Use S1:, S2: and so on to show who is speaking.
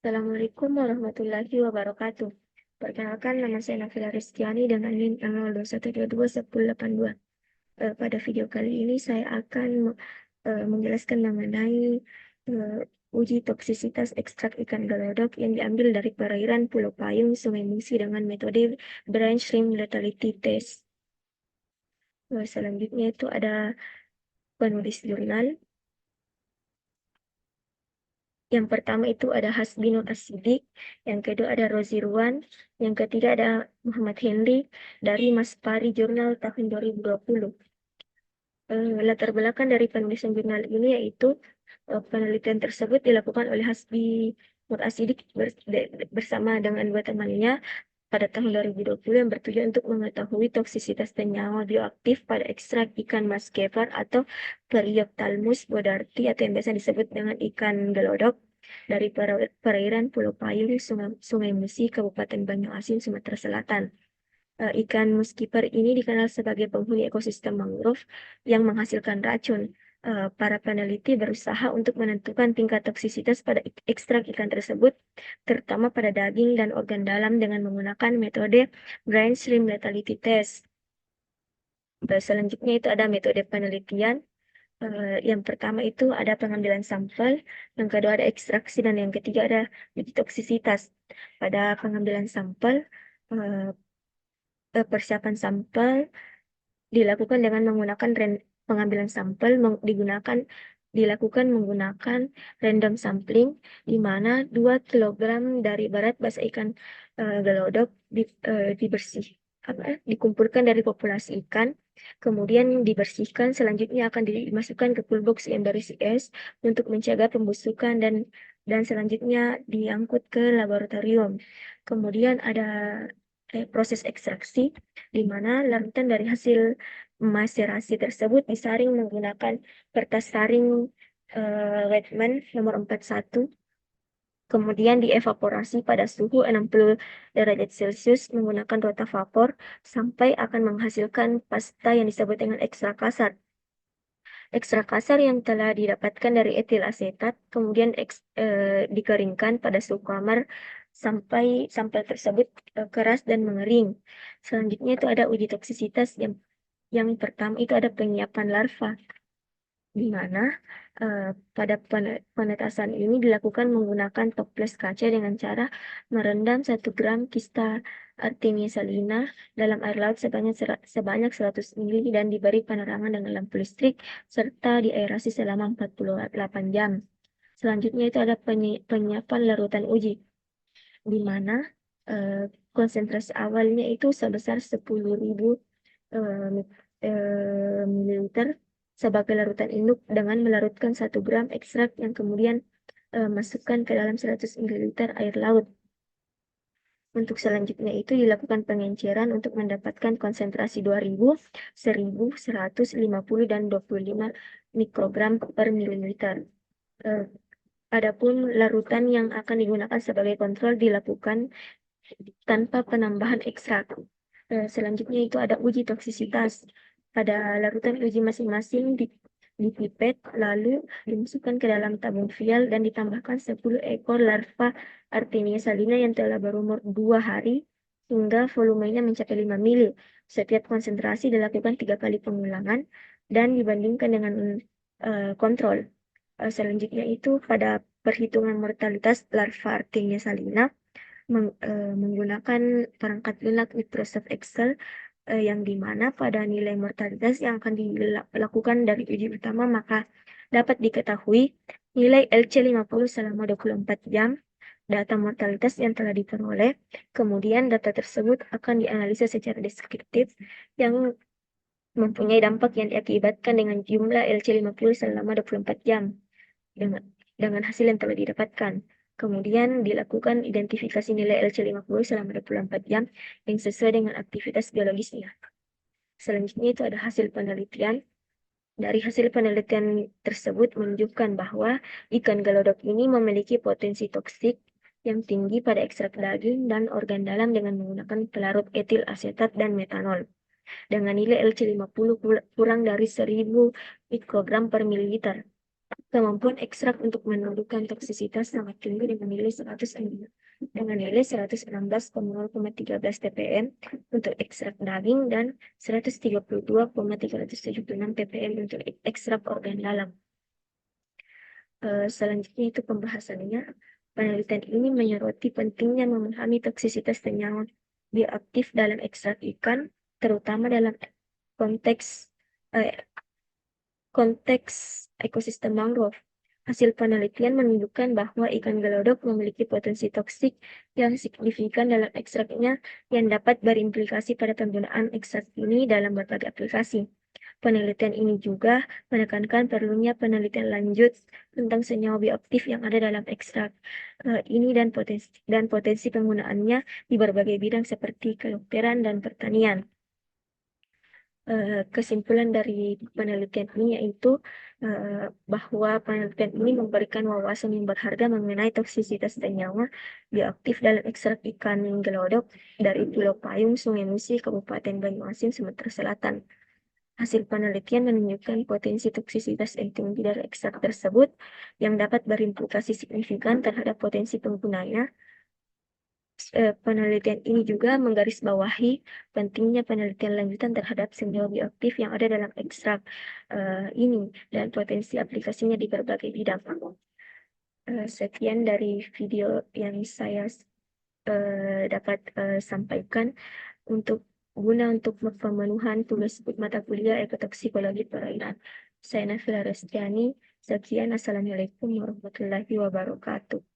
S1: Assalamualaikum warahmatullahi wabarakatuh. Perkenalkan, nama saya Nafila Rizkyani dengan NIM 021221082. Pada video kali ini saya akan menjelaskan mengenai uji toksisitas ekstrak ikan gelodok yang diambil dari perairan Pulau Payung, Sungai Musi dengan metode Brine Shrimp Lethality Test. Selanjutnya itu ada penulis jurnal. Yang pertama itu ada Hasbinur Asidik, yang kedua ada Rozi Ruan, yang ketiga ada Muhammad Henry dari Maspari Jurnal tahun 2020. Latar belakang dari penulisan jurnal ini yaitu penelitian tersebut dilakukan oleh Hasbinur Asidik bersama dengan dua temannya pada tahun 2020 yang bertujuan untuk mengetahui toksisitas senyawa bioaktif pada ekstrak ikan mas kefar atau Periophthalmus bodarti atau yang biasa disebut dengan ikan gelodok dari perairan Pulau Payung, Sungai Musi, Kabupaten Banyuasin, Sumatera Selatan. Ikan muskiper ini dikenal sebagai penghuni ekosistem mangrove yang menghasilkan racun. Para peneliti berusaha untuk menentukan tingkat toksisitas pada ekstrak ikan tersebut, terutama pada daging dan organ dalam dengan menggunakan metode Brine Shrimp Lethality Test. Selanjutnya itu ada metode penelitian. Yang pertama itu ada pengambilan sampel, yang kedua ada ekstraksi, dan yang ketiga ada uji toksisitas. Pada pengambilan sampel, persiapan sampel dilakukan dengan menggunakan pengambilan sampel dilakukan menggunakan random sampling, di mana 2 kilogram dari barat basa ikan gelodok dikumpulkan dari populasi ikan, kemudian dibersihkan, selanjutnya akan dimasukkan ke cool box yang berisi es untuk mencegah pembusukan dan selanjutnya diangkut ke laboratorium. Kemudian ada proses ekstraksi, di mana larutan dari hasil maserasi tersebut disaring menggunakan kertas saring Wetman nomor 41. Kemudian dievaporasi pada suhu 60 derajat Celcius menggunakan rotavapor sampai akan menghasilkan pasta yang disebut dengan ekstrak kasar. Ekstrak kasar yang telah didapatkan dari etil asetat kemudian dikeringkan pada suhu kamar sampai sampel tersebut keras dan mengering. Selanjutnya itu ada uji toksisitas yang pertama itu ada penyiapan larva, di mana pada penetasan ini dilakukan menggunakan toples kaca dengan cara merendam 1 gram kista Artemia salina dalam air laut sebanyak 100 ml dan diberi penerangan dengan lampu listrik serta diaerasi selama 48 jam. Selanjutnya itu ada penyiapan larutan uji, di mana konsentrasi awalnya itu sebesar 10.000 mililiter sebagai larutan induk dengan melarutkan 1 gram ekstrak yang kemudian masukkan ke dalam 100 mililiter air laut. Untuk selanjutnya itu dilakukan pengenceran untuk mendapatkan konsentrasi 2000, 1000, 150, dan 25 mikrogram per mililiter. Adapun larutan yang akan digunakan sebagai kontrol dilakukan tanpa penambahan ekstrak. Selanjutnya itu ada uji toksisitas. Pada larutan uji masing-masing dipipet, lalu dimasukkan ke dalam tabung vial dan ditambahkan 10 ekor larva Artemia salina yang telah berumur 2 hari hingga volumenya mencapai 5 mili. Setiap konsentrasi dilakukan 3 kali pengulangan dan dibandingkan dengan kontrol. Selanjutnya itu pada perhitungan mortalitas larva Artemia salina menggunakan perangkat lunak Microsoft Excel, yang dimana pada nilai mortalitas yang akan dilakukan dari uji utama maka dapat diketahui nilai LC50 selama 24 jam, data mortalitas yang telah diperoleh, kemudian data tersebut akan dianalisa secara deskriptif yang mempunyai dampak yang diakibatkan dengan jumlah LC50 selama 24 jam dengan hasil yang telah didapatkan. Kemudian dilakukan identifikasi nilai LC50 selama 24 jam yang sesuai dengan aktivitas biologisnya. Selanjutnya itu ada hasil penelitian. Dari hasil penelitian tersebut menunjukkan bahwa ikan gelodok ini memiliki potensi toksik yang tinggi pada ekstrak daging dan organ dalam dengan menggunakan pelarut etil asetat dan metanol. Dengan nilai LC50 kurang dari 1000 mikrogram per mililiter. Kemampuan ekstrak untuk menentukan toksisitas sangat tinggi dengan nilai 116,013 ppm untuk ekstrak daging dan 132,376 ppm untuk ekstrak organ dalam. Selanjutnya itu pembahasannya. Penelitian ini menyoroti pentingnya memahami toksisitas senyawa bioaktif dalam ekstrak ikan, terutama dalam konteks ekosistem mangrove. Hasil penelitian menunjukkan bahwa ikan gelodok memiliki potensi toksik yang signifikan dalam ekstraknya yang dapat berimplikasi pada penggunaan ekstrak ini dalam berbagai aplikasi. Penelitian ini juga menekankan perlunya penelitian lanjut tentang senyawa bioaktif yang ada dalam ekstrak ini dan potensi penggunaannya di berbagai bidang seperti kedokteran dan pertanian. Kesimpulan dari penelitian ini yaitu bahwa penelitian ini memberikan wawasan yang berharga mengenai toksisitas senyawa bioaktif dalam ekstrak ikan gelodok dari Pulau Payung, Sungai Musi, Kabupaten Banyuasin, Sumatera Selatan. Hasil penelitian menunjukkan potensi toksisitas yang tinggi dari ekstrak tersebut yang dapat berimplikasi signifikan terhadap potensi penggunanya. Penelitian ini juga menggarisbawahi pentingnya penelitian lanjutan terhadap senyawa bioaktif yang ada dalam ekstrak ini dan potensi aplikasinya di berbagai bidang. Sekian dari video yang saya dapat sampaikan untuk pemenuhan tugas mata kuliah ekotoksikologi perairan. Saya Nafila Restiani. Sekian, Assalamualaikum warahmatullahi wabarakatuh.